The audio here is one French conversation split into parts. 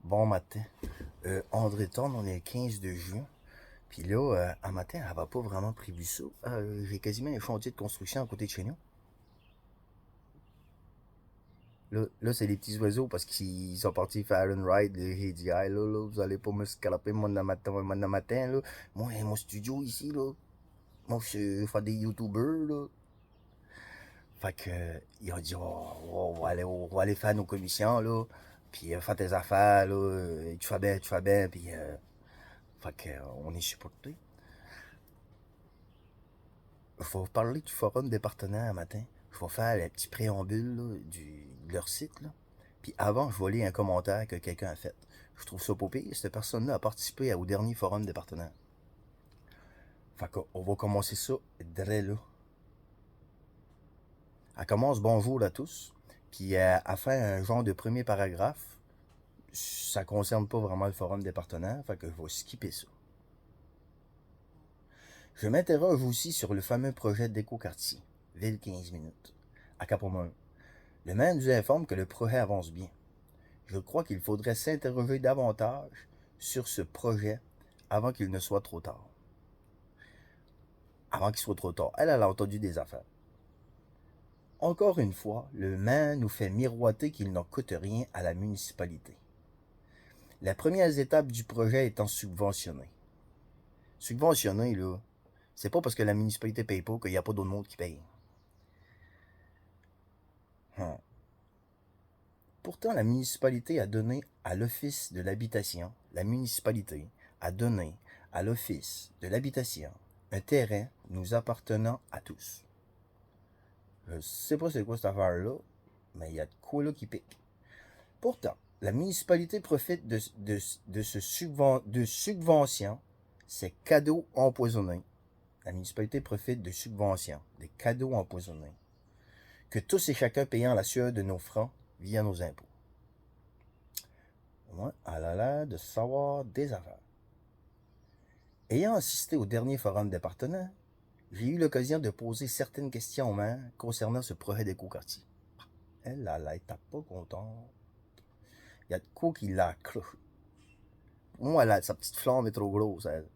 Bon matin. André Thorne, on est le 15 de juin. Puis là, un matin, elle va pas vraiment prévu ça. J'ai quasiment un chantier de construction à côté de chez nous. Là c'est les petits oiseaux parce qu'ils sont partis faire une ride. J'ai dit, hey, là, vous allez pas me scraper mon matin, là. Moi, mon studio ici, là. Moi, je fais des YouTubers, là. Fait que, ils ont dit, on va aller faire nos commissions, là. Puis, faire tes affaires, là. Tu fais bien, tu fais bien. Puis, fait que, on est supporté. Il faut parler du forum des partenaires un matin. Je vais faire le petit préambule là, de leur site. Là. Puis avant, je vais lire un commentaire que quelqu'un a fait. Je trouve ça pas pire. Cette personne-là a participé au dernier forum des partenaires. Fait qu'on va commencer ça dès là. Elle commence bonjour à tous. Puis elle fait un genre de premier paragraphe. Ça concerne pas vraiment le forum des partenaires. Fait que je vais skipper ça. Je m'interroge aussi sur le fameux projet d'écoquartier. Ville 15 minutes. À Capomont. Le maire nous informe que le projet avance bien. Je crois qu'il faudrait s'interroger davantage sur ce projet avant qu'il ne soit trop tard. Avant qu'il soit trop tard. Elle a entendu des affaires. Encore une fois, le maire nous fait miroiter qu'il n'en coûte rien à la municipalité. Les premières étapes du projet étant subventionnées. Subventionné, là, c'est pas parce que la municipalité paye pas qu'il n'y a pas d'autre monde qui paye. Pourtant, la municipalité a donné à l'Office de l'habitation, un terrain nous appartenant à tous. Je sais pas c'est quoi cette affaire-là, mais il y a de quoi là qui pique. Pourtant, la municipalité profite de subventions, ces cadeaux empoisonnés. La municipalité profite de subventions, des cadeaux empoisonnés, que tous et chacun payant la sueur de nos francs via nos impôts. Moi, elle a l'air de savoir des affaires. Ayant assisté au dernier forum des partenaires, j'ai eu l'occasion de poser certaines questions aux maires concernant ce projet d'écoquartier. Elle était pas contente. Il y a de quoi qui l'a accroché. Moi, sa petite flamme est trop grosse, elle.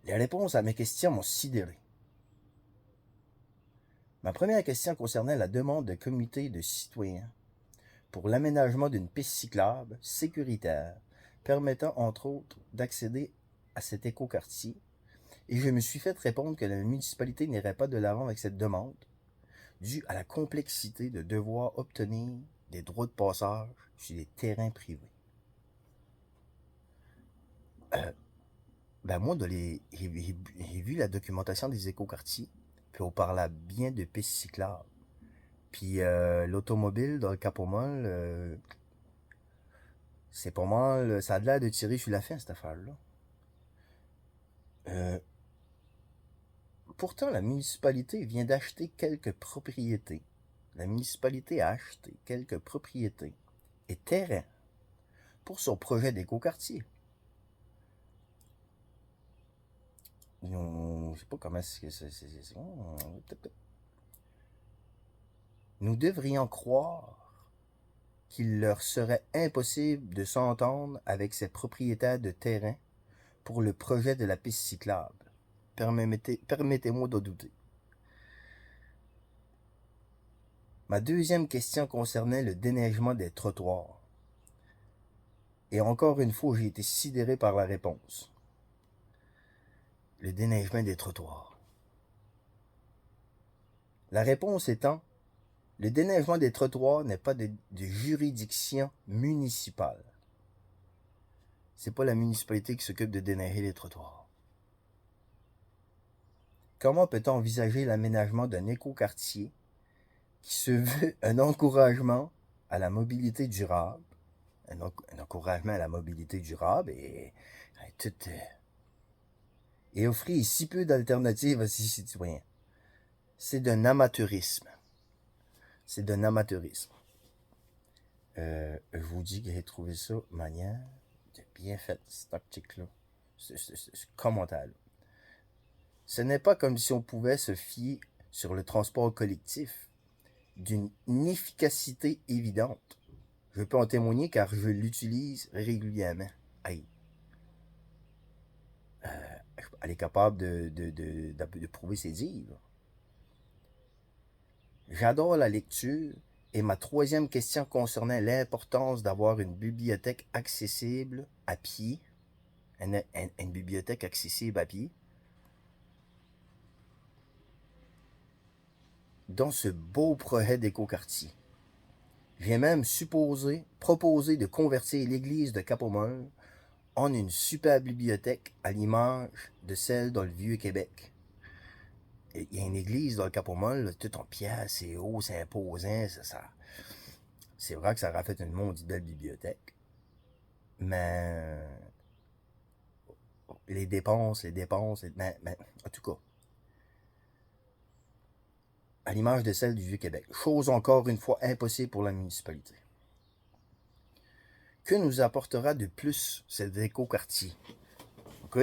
Les réponses à mes questions m'ont sidéré. Ma première question concernait la demande d'un comité de citoyens pour l'aménagement d'une piste cyclable sécuritaire permettant entre autres d'accéder à cet écoquartier, et je me suis fait répondre que la municipalité n'irait pas de l'avant avec cette demande dû à la complexité de devoir obtenir des droits de passage sur des terrains privés. Moi, j'ai vu la documentation des écoquartiers, puis on parlait bien de pistes cyclables. Puis l'automobile dans le Capomol, c'est pas mal, ça a l'air de tirer sur la fin, cette affaire-là. Pourtant, la municipalité vient d'acheter quelques propriétés. La municipalité a acheté quelques propriétés et terrains pour son projet d'écoquartier. Je sais pas comment c'est. Nous devrions croire qu'il leur serait impossible de s'entendre avec ces propriétaires de terrain pour le projet de la piste cyclable. Permettez-moi de douter. Ma deuxième question concernait le déneigement des trottoirs. Et encore une fois, j'ai été sidéré par la réponse. Le déneigement des trottoirs. La réponse étant, le déneigement des trottoirs n'est pas de juridiction municipale. C'est pas la municipalité qui s'occupe de déneiger les trottoirs. Comment peut-on envisager l'aménagement d'un écoquartier qui se veut un encouragement à la mobilité durable, un encouragement à la mobilité durable et offrir si peu d'alternatives à ses citoyens? C'est d'un amateurisme. C'est d'un amateurisme. Je vous dis que j'ai trouvé ça manière de bien fait, cet article-là, ce commentaire-là. Ce n'est pas comme si on pouvait se fier sur le transport collectif d'une efficacité évidente. Je peux en témoigner car je l'utilise régulièrement. Hey, elle est capable de prouver ses dires. J'adore la lecture et ma troisième question concernait l'importance d'avoir une bibliothèque accessible à pied. Une bibliothèque accessible à pied. Dans ce beau projet d'écoquartier. J'ai même proposé de convertir l'église de Cap-au-Mole en une super bibliothèque à l'image de celle dans le Vieux-Québec. Il y a une église dans le Cap-au-Mole, tout en pierre, c'est haut, c'est imposant, c'est vrai que ça aurait fait une maudite belle bibliothèque. Mais les dépenses, mais en tout cas, à l'image de celle du Vieux-Québec. Chose encore une fois impossible pour la municipalité. Que nous apportera de plus cet écoquartier? OK?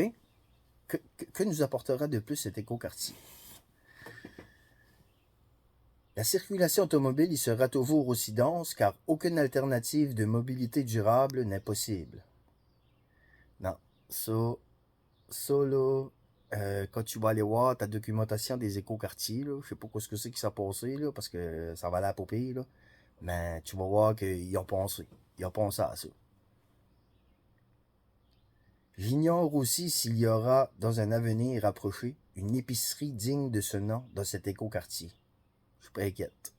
Que nous apportera de plus cet écoquartier? La circulation automobile y sera toujours aussi dense car aucune alternative de mobilité durable n'est possible. Non, ça là, quand tu vas aller voir ta documentation des écoquartiers, là, je sais pas ce que c'est qui s'est passé, là, parce que ça va aller à paupier, là, mais tu vas voir qu'ils ont pensé. Ils ont pensé à ça. J'ignore aussi s'il y aura, dans un avenir rapproché, une épicerie digne de ce nom dans cet écoquartier. Je suis pas inquiète.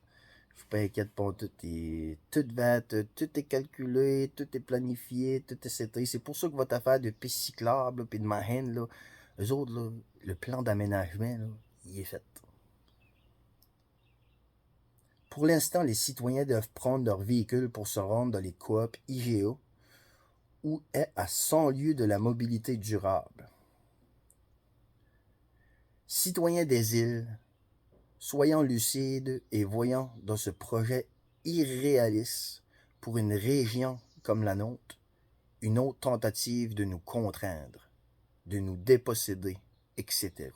Je suis pas inquiète pour tout. Tout est calculé, tout est planifié, tout est seté. C'est pour ça que votre affaire de piste cyclable et de Mahane, là, eux autres, là, le plan d'aménagement, là, il est fait. Pour l'instant, les citoyens doivent prendre leur véhicule pour se rendre dans les coops IGA, où est à 100 lieues de la mobilité durable. Citoyens des îles, soyons lucides et voyons dans ce projet irréaliste pour une région comme la nôtre, une autre tentative de nous contraindre, de nous déposséder, etc.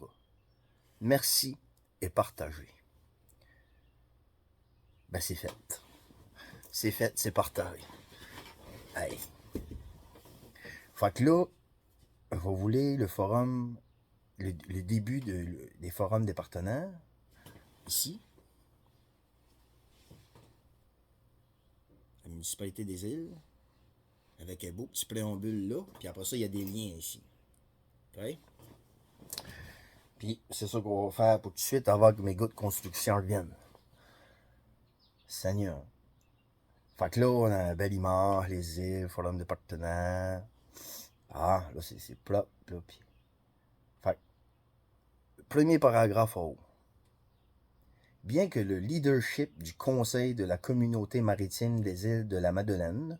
Merci et partagez. Ben c'est fait. C'est fait, c'est partagé. Hey. Fait que là, vous voulez le forum, le début des forums des partenaires, ici, la municipalité des îles, avec un beau petit préambule là, puis après ça, il y a des liens ici. OK? Puis c'est ça qu'on va faire pour tout de suite avant que mes gars de construction reviennent. Seigneur. Fait que là, on a une belle image, les îles, forum de partenaires. Ah, là, c'est plat, là, puis... Fait que, premier paragraphe en haut. Bien que le leadership du Conseil de la communauté maritime des îles de la Madeleine,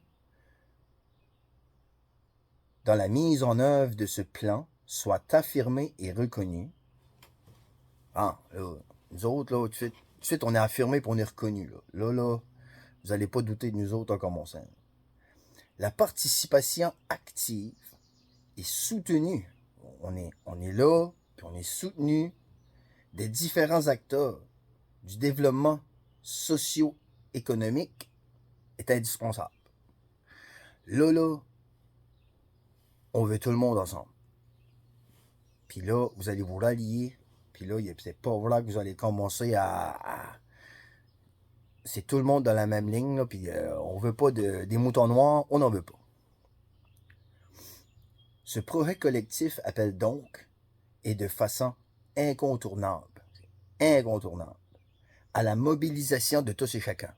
dans la mise en œuvre de ce plan, soit affirmé et reconnu. Ah, là, nous autres, là, tout de suite, on est affirmé et on est reconnu. Là, vous n'allez pas douter de nous autres en commençant. La participation active est soutenue. On est là, puis on est soutenu des différents acteurs du développement socio-économique est indispensable. Là, on veut tout le monde ensemble. Puis là, vous allez vous rallier. Puis là, c'est pas vrai que vous allez commencer à... C'est tout le monde dans la même ligne, là, puis on veut pas des moutons noirs, on n'en veut pas. Ce projet collectif appelle donc, et de façon incontournable, à la mobilisation de tous et chacun.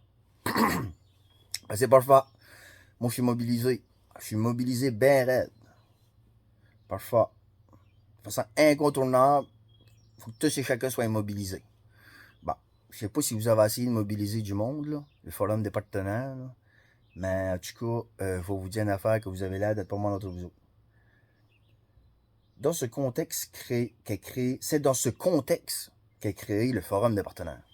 Ben, c'est parfait. Moi, je suis mobilisé. Je suis mobilisé bien raide. Parfait. De façon incontournable, il faut que tous et chacun soient mobilisés. Bon, je sais pas si vous avez essayé de mobiliser du monde, là, le forum des partenaires, là, mais en tout cas, faut vous dire une affaire que vous avez l'air d'être pas mal entre vous autres. Dans ce contexte c'est dans ce contexte qu'est créé le forum des partenaires.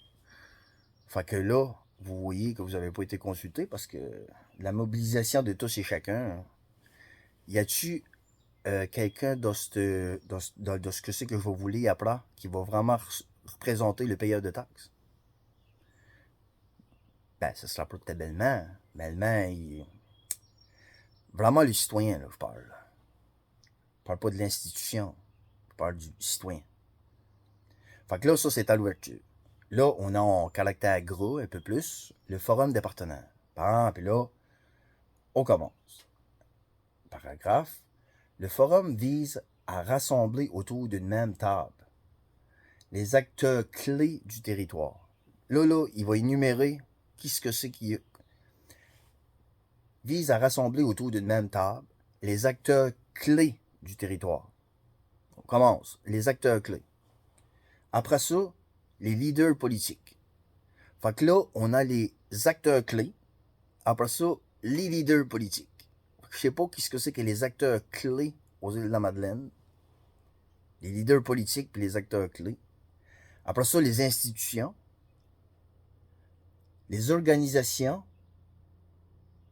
Fait que là, vous voyez que vous n'avez pas été consulté parce que la mobilisation de tous et chacun, y a-tu quelqu'un dans ce que c'est que vous voulez après qui va vraiment représenter le payeur de taxes? Ben, ce sera pas ta belle-mère, Mais vraiment le citoyen, là, je parle. Je parle pas de l'institution. Je parle du citoyen. Fait que là, ça, c'est à l'ouverture. Là, on a en caractère gros, un peu plus, le forum des partenaires. Puis là, on commence. Paragraphe. Le forum vise à rassembler autour d'une même table les acteurs clés du territoire. Là, il va énumérer qu'est-ce que c'est qui vise à rassembler autour d'une même table les acteurs clés du territoire. On commence. Les acteurs clés. Après ça, les leaders politiques. Fait que là, on a les acteurs clés. Après ça, les leaders politiques. Je sais pas qu'est-ce que c'est que les acteurs clés aux îles de la Madeleine. Les leaders politiques puis les acteurs clés. Après ça, les institutions, les organisations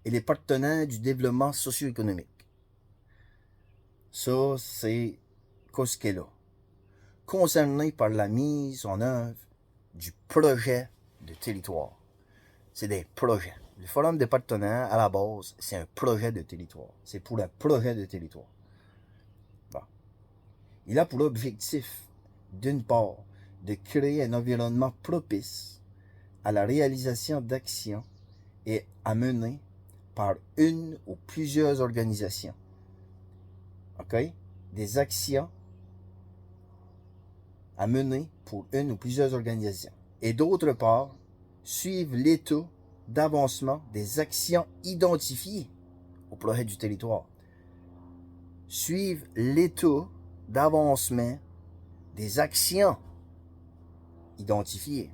et les partenaires du développement socio-économique. Ça, c'est ce qu'est là. Concerné par la mise en œuvre du projet de territoire. C'est des projets. Le forum des partenaires, à la base, c'est un projet de territoire. C'est pour le projet de territoire. Bon. Il a pour objectif, d'une part, de créer un environnement propice à la réalisation d'actions et à mener par une ou plusieurs organisations. OK? Des actions à mener pour une ou plusieurs organisations. Et d'autre part, suivre l'état d'avancement des actions identifiées au projet du territoire. Suivre l'état d'avancement des actions identifiées.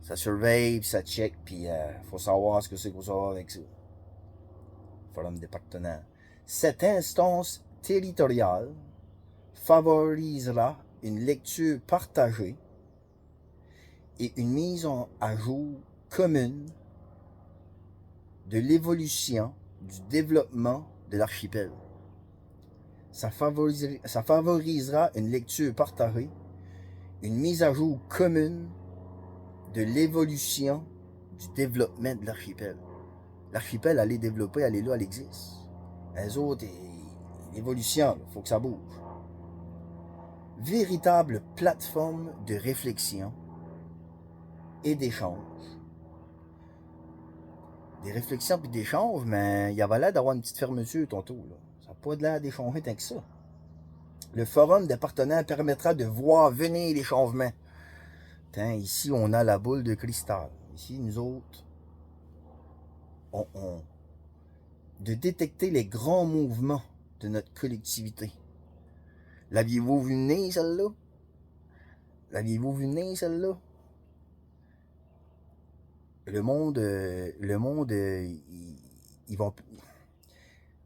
Ça surveille, puis ça check, puis faut savoir ce que c'est qu'on savoir avec ça. Forum des partenaires. Cette instance territoriale favorisera une lecture partagée et une mise à jour commune de l'évolution du développement de l'archipel. Ça favorisera une lecture partagée, une mise à jour commune de l'évolution du développement de l'archipel. L'archipel, elle est développée, elle est là, elle existe. Les autres, l'évolution, il faut que ça bouge. Véritable plateforme de réflexion et d'échange. Des réflexions et d'échanges, mais il y avait l'air d'avoir une petite fermeture tantôt. Là. Ça n'a pas l'air d'échanger tant que ça. Le forum des partenaires permettra de voir venir les changements. Tiens, ici, on a la boule de cristal. Ici, nous autres, de détecter les grands mouvements de notre collectivité. L'aviez-vous vu venir, celle-là? L'aviez-vous vu venir, celle-là? Le monde, ils vont...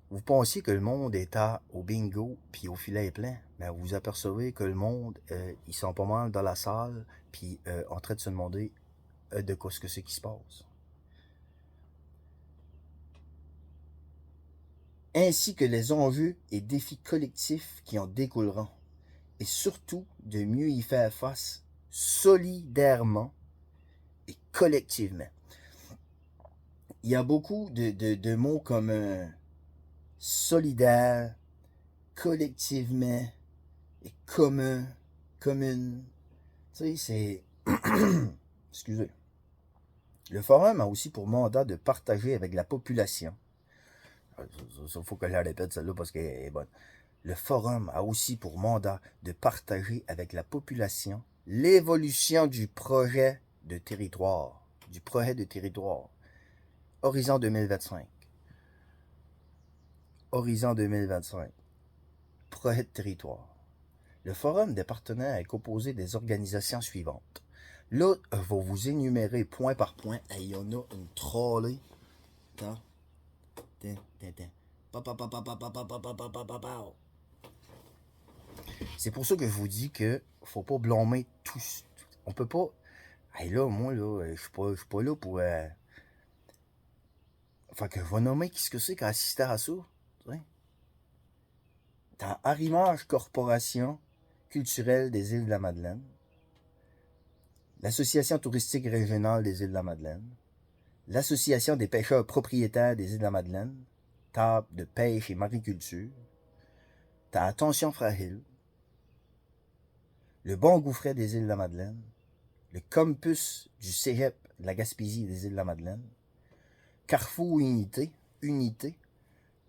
Vous pensiez que le monde était au bingo puis au filet plein, mais vous apercevez que le monde, ils sont pas mal dans la salle puis en train de se demander de quoi ce que c'est qui se passe. Ainsi que les enjeux et défis collectifs qui en découleront, et surtout de mieux y faire face solidairement et collectivement. Il y a beaucoup de mots comme solidaire, collectivement et commun, commune. Tu sais, c'est... Excusez. Le forum a aussi pour mandat de partager avec la population. Il faut que je la répète celle-là parce qu'elle est bonne. Le forum a aussi pour mandat de partager avec la population l'évolution du projet de territoire. Du projet de territoire. Horizon 2025. Horizon 2025. Projet de territoire. Le forum des partenaires est composé des organisations suivantes. Là, je vais vous énumérer point par point. Et il y en a une trollée. C'est pour ça que je vous dis que faut pas blâmer tous. On peut pas. Hey là, moi, là, je suis pas là pour. Fait que je vais nommer qui ce que c'est qui a assisté à ça. Dans Arrimage Corporation culturelle des îles de la Madeleine. l'Association touristique régionale des Îles-de-la-Madeleine, l'Association des pêcheurs propriétaires des Îles-de-la-Madeleine, table de pêche et mariculture, t'as Attention Fragile, le Bon Gouffret des Îles-de-la-Madeleine, le Campus du Cégep de la Gaspésie des Îles-de-la-Madeleine, Carrefour Unité,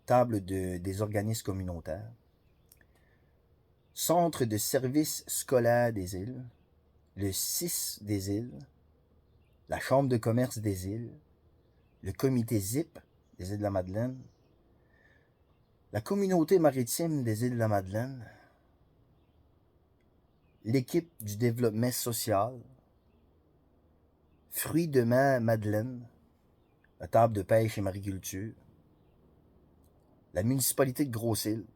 table des organismes communautaires, Centre de services scolaires des îles, le CIS des îles, la Chambre de commerce des îles, le comité ZIP des Îles-de-la-Madeleine, la communauté maritime des Îles-de-la-Madeleine, l'équipe du développement social, Fruits de mer Madeleine, la table de pêche et mariculture, la municipalité de Grosse-Île,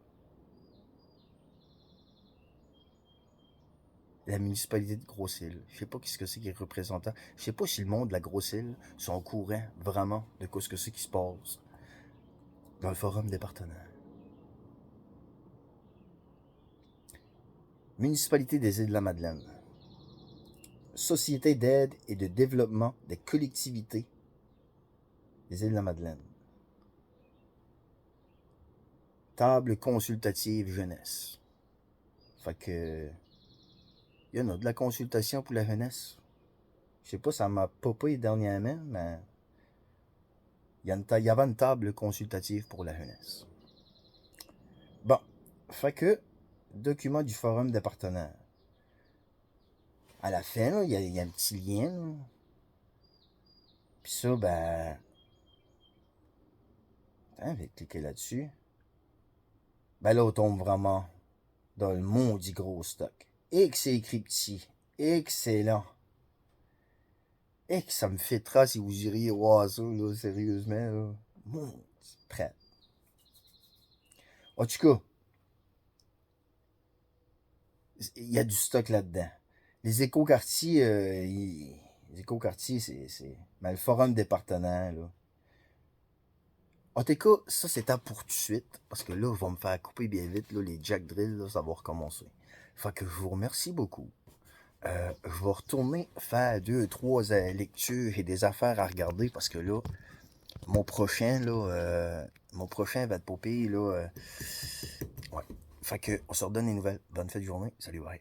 la municipalité de Grosse-Île. Je sais pas ce que c'est qui est représentant. Je sais pas si le monde de la Grosse-Île sont au courant vraiment de ce que c'est qui se passe dans le forum des partenaires. Municipalité des Îles-de-la-Madeleine. Société d'aide et de développement des collectivités des Îles-de-la-Madeleine. Table consultative jeunesse. Fait que il y en a de la consultation pour la jeunesse. Je sais pas, ça m'a popé dernièrement, mais il y avait une table consultative pour la jeunesse. Bon, fait que document du forum des partenaires. À la fin, il y a un petit lien. Là. Puis ça, ben... Attends, je vais cliquer là-dessus. Ben là, on tombe vraiment dans le maudit gros stock. Et que c'est écrit petit. Excellent. Et que ça me fait trace si vous iriez voir ça, là, sérieusement. Là. Maudit prêt. En tout cas, il y a du stock là-dedans. Les écoquartiers, les écoquartiers, c'est... Mais le forum des partenaires, là. En tout cas, ça c'était pour tout de suite, parce que là, je vais me faire couper bien vite, là, les jack drills, là, ça va recommencer. Fait que je vous remercie beaucoup. Je vais retourner faire 2-3 lectures et des affaires à regarder, parce que là, mon prochain va être popé, là. Ouais. Fait que, on se redonne les nouvelles. Bonne fête de journée. Salut, bye.